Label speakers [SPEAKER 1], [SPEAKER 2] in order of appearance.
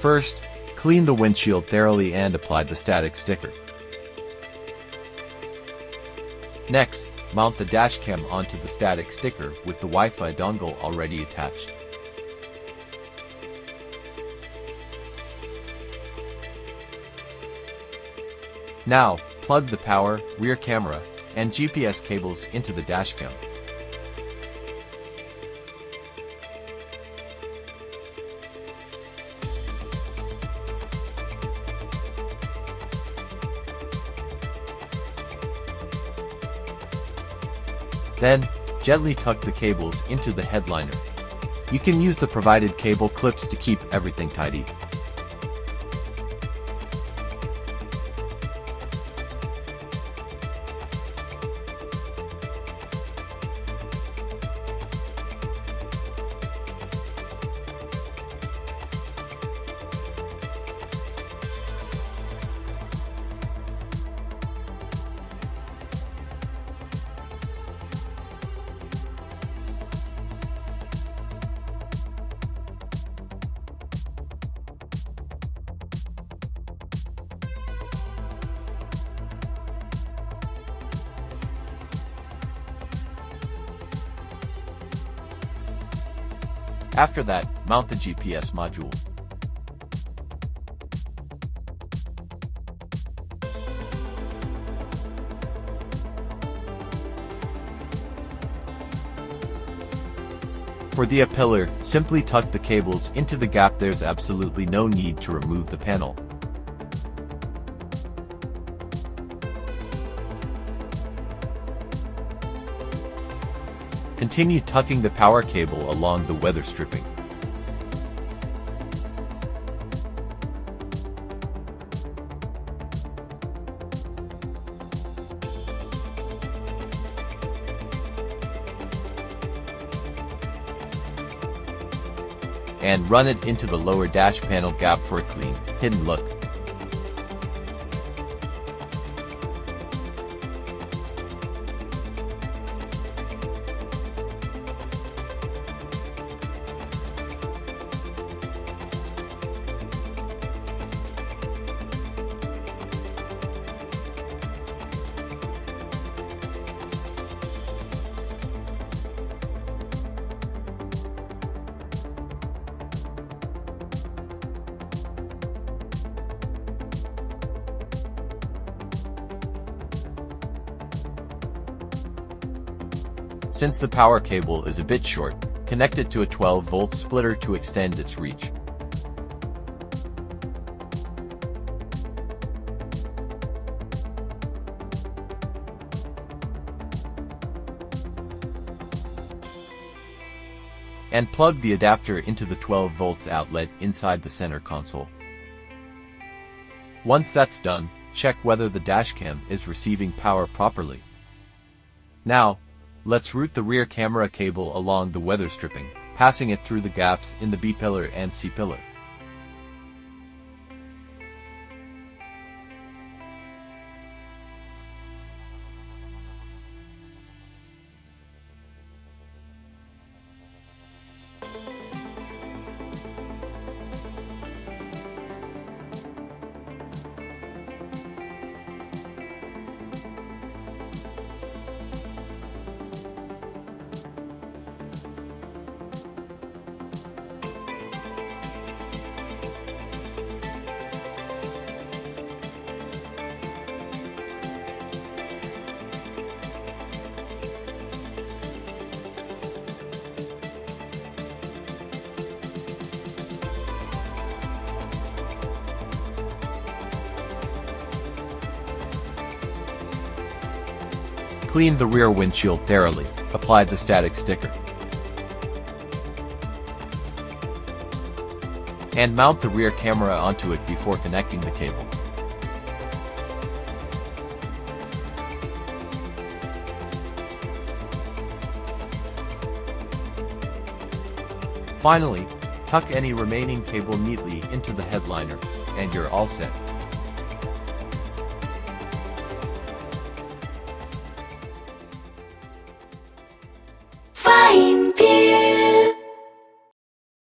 [SPEAKER 1] First, clean the windshield thoroughly and apply the static sticker. Next, mount the dashcam onto the static sticker with the Wi-Fi dongle already attached. Now, plug the power, rear camera, and GPS cables into the dashcam. Then, gently tuck the cables into the headliner. You can use the provided cable clips to keep everything tidy. After that, mount the GPS module. For the pillar, simply tuck the cables into the gap. There's absolutely no need to remove the panel. Continue tucking the power cable along the weather stripping. And run it into the lower dash panel gap for a clean, hidden look. Since the power cable is a bit short, connect it to a 12-volt splitter to extend its reach. And plug the adapter into the 12 volts outlet inside the center console. Once that's done, check whether the dashcam is receiving power properly. Now, let's route the rear camera cable along the weather stripping, passing it through the gaps in the B-pillar and C-pillar. Clean the rear windshield thoroughly, apply the static sticker, and mount the rear camera onto it before connecting the cable. Finally, tuck any remaining cable neatly into the headliner, and you're all set.